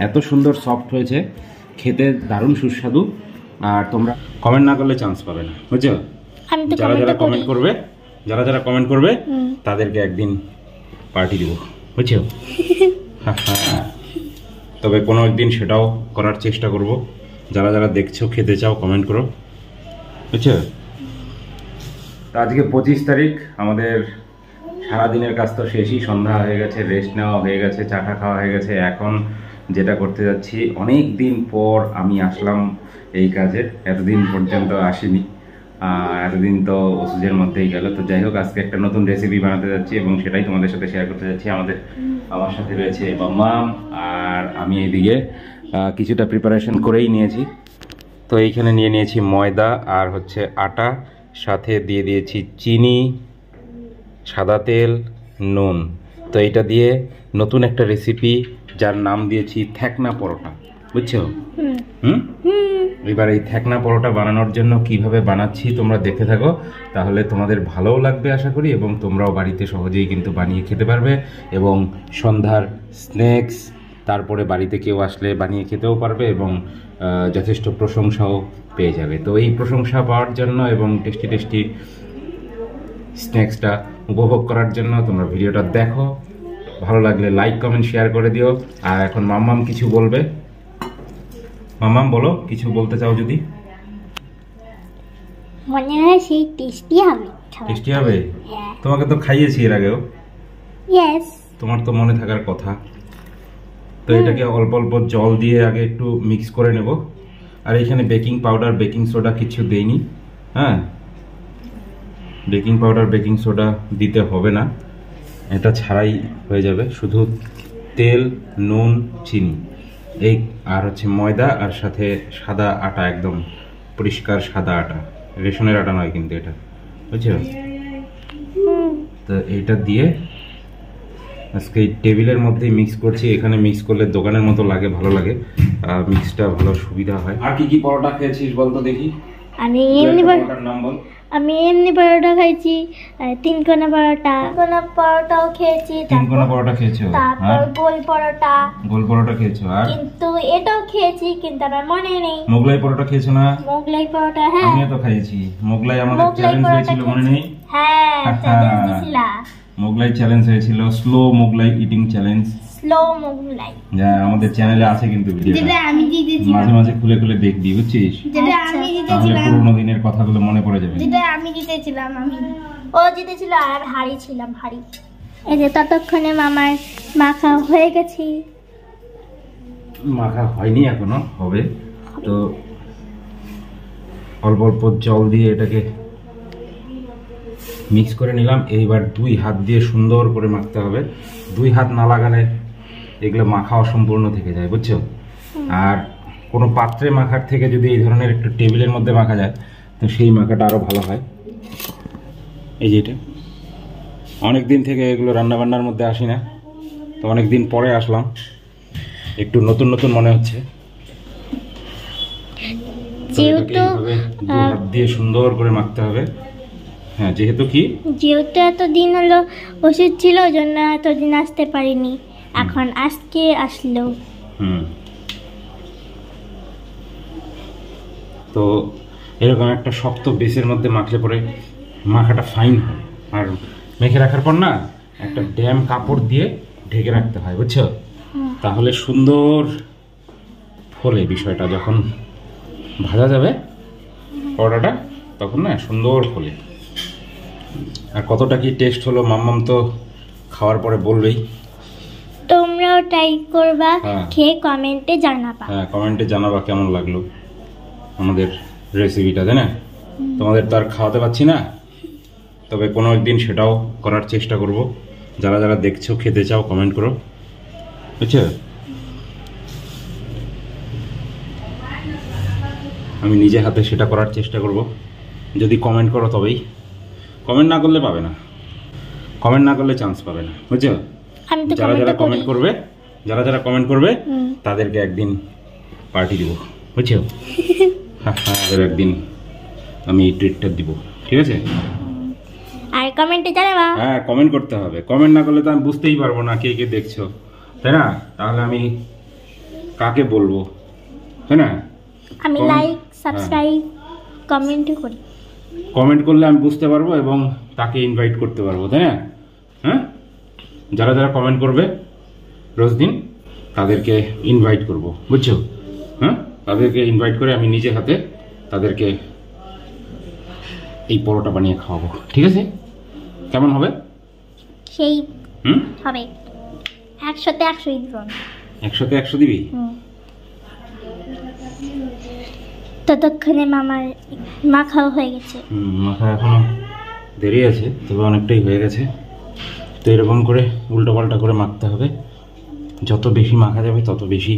এত সুন্দর সফট হয়েছে, খেতে দারুণ সুস্বাদু। আর তোমরা কমেন্ট না করলে চান্স পাবে না, বুঝছো? যারা যারা কমেন্ট করবে তাদেরকে একদিন পার্টি দেবো, বুঝছো? তবে কোনো একদিন সেটাও করার চেষ্টা করব। যারা যারা দেখছো খেতে চাও কমেন্ট করো, বুঝছো? আজকে 25 তারিখ, আমাদের সারাদিনের কাজ তো শেষই, সন্ধ্যা হয়ে গেছে, রেস্ট নেওয়া হয়ে গেছে, চাটা খাওয়া হয়ে গেছে। এখন যেটা করতে যাচ্ছি, অনেক দিন পর আমি আসলাম এই কাজে, এতদিন পর্যন্ত আসিনি, এতদিন তো ওষুধের মধ্যেই গেল। তো যাই হোক, আজকে একটা নতুন রেসিপি বানাতে যাচ্ছি এবং সেটাই তোমাদের সাথে শেয়ার করতে যাচ্ছি। আমার সাথে রয়েছে মাম্মাম, আর আমি এইদিকে কিছুটা প্রিপারেশন করেই নিয়েছি। তো এইখানে নিয়ে নিয়েছি ময়দা আর হচ্ছে আটা, সাথে দিয়ে দিয়েছি চিনি, সাদা তেল, নুন। তো এটা দিয়ে নতুন একটা রেসিপি, যার নাম দিয়েছি থ্যাকনা পরোটা, বুঝছো? এবার এই থ্যাকনা পরোটা বানানোর জন্য কিভাবে বানাচ্ছি তোমরা দেখতে থাকো, তাহলে তোমাদের ভালোও লাগবে আশা করি, এবং তোমরাও বাড়িতে সহজেই কিন্তু বানিয়ে খেতে পারবে। এবং সন্ধ্যার স্ন্যাক্স, তারপরে বাড়িতে কেউ আসলে বানিয়ে খেতেও পারবে এবং যথেষ্ট প্রশংসাও পেয়ে যাবে। তো এই প্রশংসা পাওয়ার জন্য এবং টেস্টি টেস্টি স্ন্যাক্সটা উপভোগ করার জন্য তোমরা ভিডিওটা দেখো, ভালো লাগলে লাইক কমেন্ট শেয়ার করে দিও। আর এখন মাম্মাম কিছু বলবে। মাম্মাম বলো, কিছু বলতে চাও যদি? মনে হয় সেই টেস্টি হবে। টেস্টি হবে? তোমাকে তো খাইয়েছি এর আগেও। ইয়েস। তোমার তো মনে থাকার কথা। তো এটাকে অল্প অল্প জল দিয়ে আগে একটু মিক্স করে নেব। আর এখানে বেকিং পাউডার, বেকিং সোডা কিছু দেইনি। হ্যাঁ, বেকিং পাউডার, বেকিং সোডা দিতে হবে না, এটা ছাড়াই হয়ে যাবে। শুধু তেল, নুন, চিনি, এই আর হচ্ছে ময়দা, আর সাথে সাদা আটা, একদম পরিষ্কার সাদা আটা, রেশনের আটা নয় কিন্তু এটা, বুঝছো? তো এইটা দিয়ে আজকে এই টেবিলের মধ্যেই মিক্স করছি। এখানে মিক্স করলে দোকানের মতো লাগে, ভালো লাগে, মিক্সটা ভালো সুবিধা হয়। আর কি কি পরোটা খেয়েছিস বলতো দেখি? আমি এমনি পরোটা খাইছি, তিনকোনা পরোটাও খেয়েছি। তিনকোনা পরোটা খেয়েছো? তারপর গোল পরোটা খেয়েছো? আর কিন্তু এটাও খেয়েছি, কিন্তু আমার মনে নেই। মোগলাই পরোটা খেয়েছো না? মোগলাই পরোটা, হ্যাঁ আমিও তো খাইছি। মোগলাই আমাদের চ্যালেঞ্জ হয়েছিল, মনে নেই? হ্যাঁ, চ্যালেঞ্জ দিছিলা। মোগলাই চ্যালেঞ্জ হয়েছিল, slow Mughlai eating challenge. Slow Mughlai, হ্যাঁ, আমাদের চ্যানেলে আছে কিন্তু ভিডিওটা, যেটা আমি জিতেছিলাম। মাঝে মাঝে খুলে খুলে দেখবি, বুঝছিস? যেটা আমি জিতেছিলাম, পুরোনো দিনের কথাগুলো মনে পড়ে যাবে। যেটা আমি জিতেছিলাম, ও জিতেছিল আর হারিয়েছিলাম। এই যে ততক্ষণে মামার মাখা হয়ে গেছে। মাখা হয়নি এখনো, হবে। তো অল্প অল্প জল দিয়ে এটাকে মিক্স করে নিলাম। এইবার 2 হাত দিয়ে সুন্দর করে মাখতে হবে। 2 হাত না লাগালে এগুলো মাখা অসম্পূর্ণ থেকে যায়, বুঝছো? আর কোনো পাত্রে মাখার থেকে যদি এই ধরনের একটু টেবিলের মধ্যে মাখা যায়, তো সেই মাখাটা আরও ভালো হয়। এই যে এটা অনেক দিন থেকে এগুলো রান্নাবান্নার মধ্যে আসি না, তো অনেক দিন পরে আসলাম, একটু নতুন নতুন মনে হচ্ছে। যেহেতু 2 হাত দিয়ে সুন্দর করে মাখতে হবে। হ্যাঁ, যেহেতু এতদিন হলো ওষুধ ছিল, ওই জন্য এতদিন আসতে পারিনি, এখন আজকে আসলো। তো এরকম একটা শক্ত বেসের মধ্যে মাখলে পরে মাখাটা ফাইন হয়। আর মেখে রাখার পর না, একটা ড্যাম কাপড় দিয়ে ঢেকে রাখতে হয়, বুঝছো? তাহলে সুন্দর ফোলে বিষয়টা, যখন ভাজা যাবে পরোটাটা, তখন না সুন্দর ফোলে। আর কতটা কি টেস্ট হলো মাম্মাম তো খাওয়ার পরে বলবেই। তোমরাও ট্রাই করবা, খেয়ে কমেন্টে জানাবা। হ্যাঁ, কমেন্টে জানাবা কেমন লাগলো আমাদের রেসিপিটা, তাই না? তোমাদের তো আর খাওয়াতে পারছি না, তবে কোনো একদিন সেটাও করার চেষ্টা করব। যারা যারা দেখছো খেতে চাও কমেন্ট করো, বুঝছো? আমি নিজে হাতে সেটা করার চেষ্টা করব। যদি কমেন্ট করো তবেই, কমেন্ট না করলে পাবে না, কমেন্ট না করলে চান্স পাবে না, বুঝছো? যারা যারা কমেন্ট করবে তাদেরকে একদিন পার্টি দিব, বুঝছো? হ্যাঁ, একদিন আমি ট্রিটটা দিব, ঠিক আছে? আর কমেন্টে জানাবা। হ্যাঁ, কমেন্ট করতে হবে। কমেন্ট না করলে তো আমি বুঝতেই পারবো না কে কে দেখছো, তাই না? তাহলে আমি কাকে বলবো, তাই না? আমি লাইক সাবস্ক্রাইব কমেন্টও করি। কমেন্ট করলে আমি বুঝতে পারবো এবং তাকে ইনভাইট করতে পারবো, তাই না? হ্যাঁ, যারা যারা কমেন্ট করবে রোজ দিন তাদেরকে ইনভাইট করব, বুঝছো? হ্যাঁ, তাদেরকে ইনভাইট করে আমি নিজে হাতে তাদেরকে এই পরোটা বানিয়ে খাওয়াবো, ঠিক আছে? কেমন হবে? সেই হুম, হবে 100-তে 100 দিব। 100-তে 100 দিবি? ততক্ষণে মামার মাখাও হয়ে গেছে। মাখা এখনো দেরি আছে, তবে অনেকটাই হয়ে গেছে। তো এরকম করে উল্টো পাল্টা করে মাখতে হবে, যত বেশি মাখা যাবে তত বেশি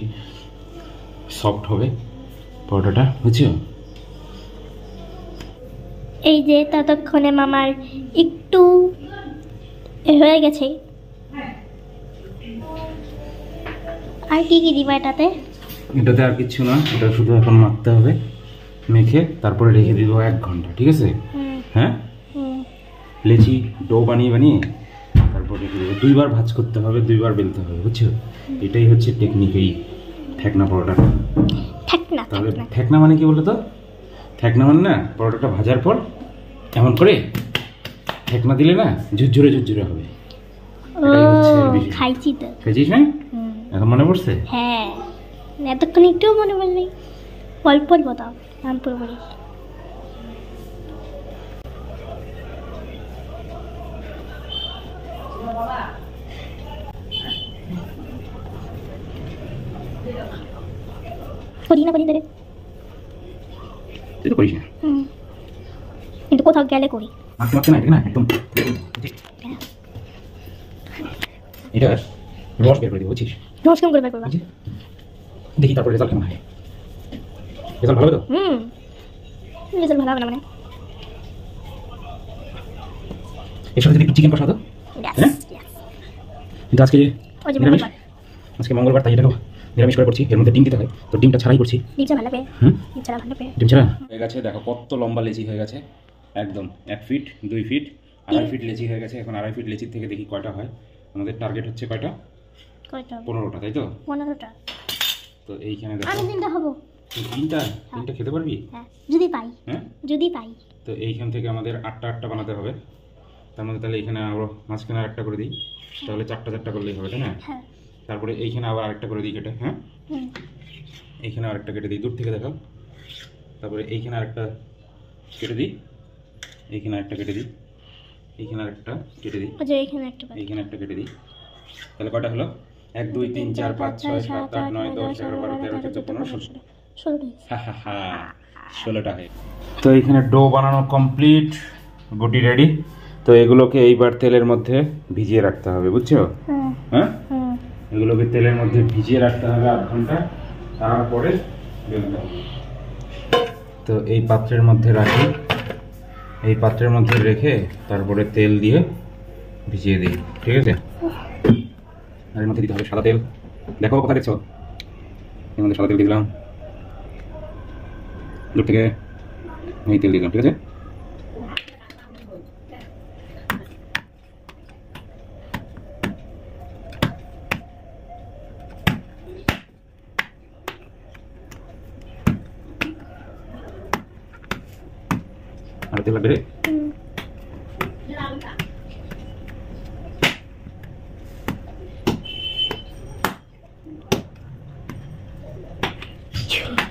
সফট হবে পরোটাটা, বুঝছো? এই যে ততক্ষণে মামার একটু হয়ে গেছে। আর কি কি দিবা এটাতে? এটাতে আর কিচ্ছু না, এটা শুধু এখন মাখতে হবে, মেখে তারপরে রেখে দিব 1 ঘন্টা, ঠিক আছে? হ্যাঁ, লেচি ডো বানিয়ে বানিয়ে তারপর রেখে দেবো। 2বার ভাঁজ করতে হবে, 2বার বেলতে হবে, বুঝছো? এটাই হচ্ছে টেকনিক এই ঠেকনা পরোটা। ঠেকনা, তাহলে ঠেকনা মানে কি বলতো? ঠেকনা মানে না, পরোটাটা ভাজার পর এমন করে ঠেকনা দিলে না ঝুরঝুরে ঝুরঝুরে হবে। ও এটাই হচ্ছে এর বিষয়। খাইছি তো। খেয়েছিস না? এখন মনে পড়ছে? হ্যাঁ, এতক্ষণ একটুও মনে পড়লেই অল্প অল্প দাও, নাম পুরোপুরি। করি না, করি না রে। তুই তো করিস না। কিন্তু কোথাও গেলে করি। মাখতে মাখতে না, এটা না একদম এটা রস বের করে দিব, বুঝছিস? রস কেমন করে বের করবা? দেখি তারপরে রেজাল্ট কেমন হয়। রেজাল্ট ভালো হবে তো? রেজাল্ট ভালো হবে না মানে? এর সাথে যদি একটু চিকেন কষা হতো, হ্যাঁ? কিন্তু আজকে নিরামিষ, আজকে মঙ্গলবার, তাই এটাকে নিরামিষ করে করছি। এর মধ্যে ডিম দিতে হয়, তো ডিমটা ছাড়াই করছি। ডিমটা ভালো হবে, ডিম ছাড়া ভালো হবে। ডিম ছাড়া হয়ে গেছে, দেখো কত লম্বা লেচি হয়ে গেছে, একদম 1 ফিট 2 ফিট 2.5 ফিট লেচি হয়ে গেছে। এখন 2.5 ফিট লেচির থেকে দেখি কয়টা হয়। আমাদের টার্গেট হচ্ছে কয়টা? 15টা, তাই তো? 15টা। তো এইখানে দেখো আমি তিনটা হবো। তিনটা খেতে পারবি? হ্যাঁ, যদি পাই। হ্যাঁ, যদি পাই। তো এইখান থেকে আমাদের 8টা বানাতে হবে। তার মধ্যে তাহলে এইখানে আরো মাঝখানে আরেকটা করে দিই, তাহলে 4টা করলেই হবে, তাই না? হ্যাঁ। তারপরে এইখানে আবার আরেকটা করে দিই কেটে, হ্যাঁ? এইখানে আরেকটা কেটে দিই, দূর থেকে দেখাও। তারপরে এইখানে আরেকটা কেটে দিই, এইখানে আরেকটা কেটে দিই, এইখানে আরেকটা কেটে দিই, আচ্ছা, এইখানে একটা পাই। এইখানে একটা কেটে দিই। তাহলে কয়টা হলো? 1 2 3 4 5 6 7 8 9 10 11 12 13 14 15 16। 16টা হয়। তো এইখানে ডো বানানো কমপ্লিট, গুটি রেডি। তো এগুলোকে এইবার তেলের মধ্যে ভিজিয়ে রাখতে হবে, বুঝছো? হ্যাঁ, এগুলোকে তেলের মধ্যে ভিজিয়ে রাখতে হবে 8 ঘন্টা, তারপরে বেলতে হবে। তো এই পাত্রের মধ্যে রাখি, এই পাত্রের মধ্যে রেখে তারপরে তেল দিয়ে ভিজিয়ে দিই, ঠিক আছে? আর এর মধ্যে দিতে হবে সাদা তেল। দেখো কোথায় দেখছো, এর মধ্যে সাদা তেল দিয়ে দিলাম, দূর থেকে এই তেল দিলাম, ঠিক আছে? আর তেল লাগবে রে।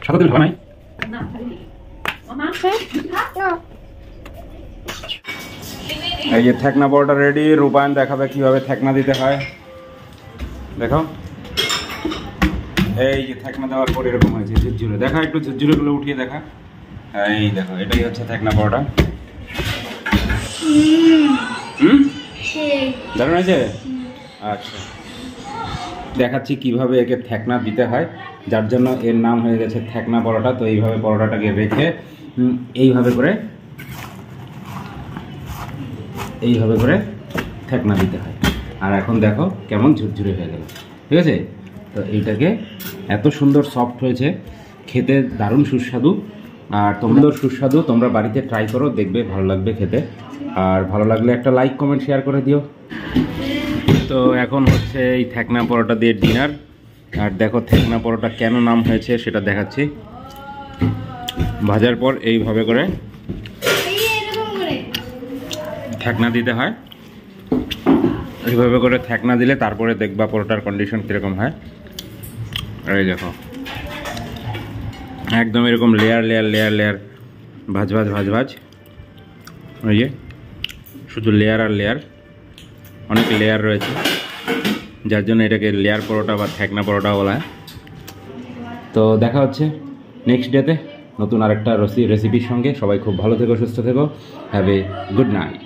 সাদা তেল খাওয়া নাই? এই যে ঠেকনা পরোটা রেডি। রূপায়ণ দেখাবে কিভাবে ঠেকনা দিতে হয়, দেখো। এই যে ঠেকনা দেওয়ার পর এরকম হয়েছে ঝুরঝুরে, দেখা একটু ঝুরঝুরেগুলো উঠিয়ে দেখা। এই দেখো, এটাই হচ্ছে ঠেকনা পরোটা। দারুণ হয়েছে? আচ্ছা, দেখাচ্ছি কিভাবে একে ঠেকনা দিতে হয়, যার জন্য এর নাম হয়ে গেছে ঠেকনা পরোটা। তো এইভাবে পরোটাটাকে রেখে এইভাবে করে ঠেকনা দিতে হয়। আর এখন দেখো কেমন ঝুরঝুরে হয়ে গেল, ঠিক আছে? তো এইটাকে এত সুন্দর সফট হয়েছে, খেতে দারুণ সুস্বাদু। আর সুস্বাদু, তোমরা বাড়িতে ট্রাই করো, দেখবে ভালো লাগবে খেতে। আর ভালো লাগলে একটা লাইক কমেন্ট শেয়ার করে দিও। তো এখন হচ্ছে এই ঠেকনা পরোটা দিয়ে ডিনার, আর দেখো থেকনা পরোটা কেন নাম হয়েছে সেটা দেখাচ্ছি। ভাজার পর এইভাবে করে থেকনা দিতে হয়, এইভাবে করে থেকনা দিলে তারপরে দেখবা পরোটার কন্ডিশন কীরকম হয়। আর এই দেখো একদম এরকম লেয়ার লেয়ার লেয়ার লেয়ার ভাজ ভাজ ভাজ ভাজ, ওই যে শুধু লেয়ার আর লেয়ার, অনেক লেয়ার রয়েছে, যার জন্য এটাকে লেয়ার পরোটা বা থেকনা পরোটা বলা হয়। তো দেখা হচ্ছে নেক্সট ডেতে নতুন আরেকটা রেসিপির সঙ্গে। সবাই খুব ভালো থেকো, সুস্থ থেকো, হ্যাভ এ গুড নাইট।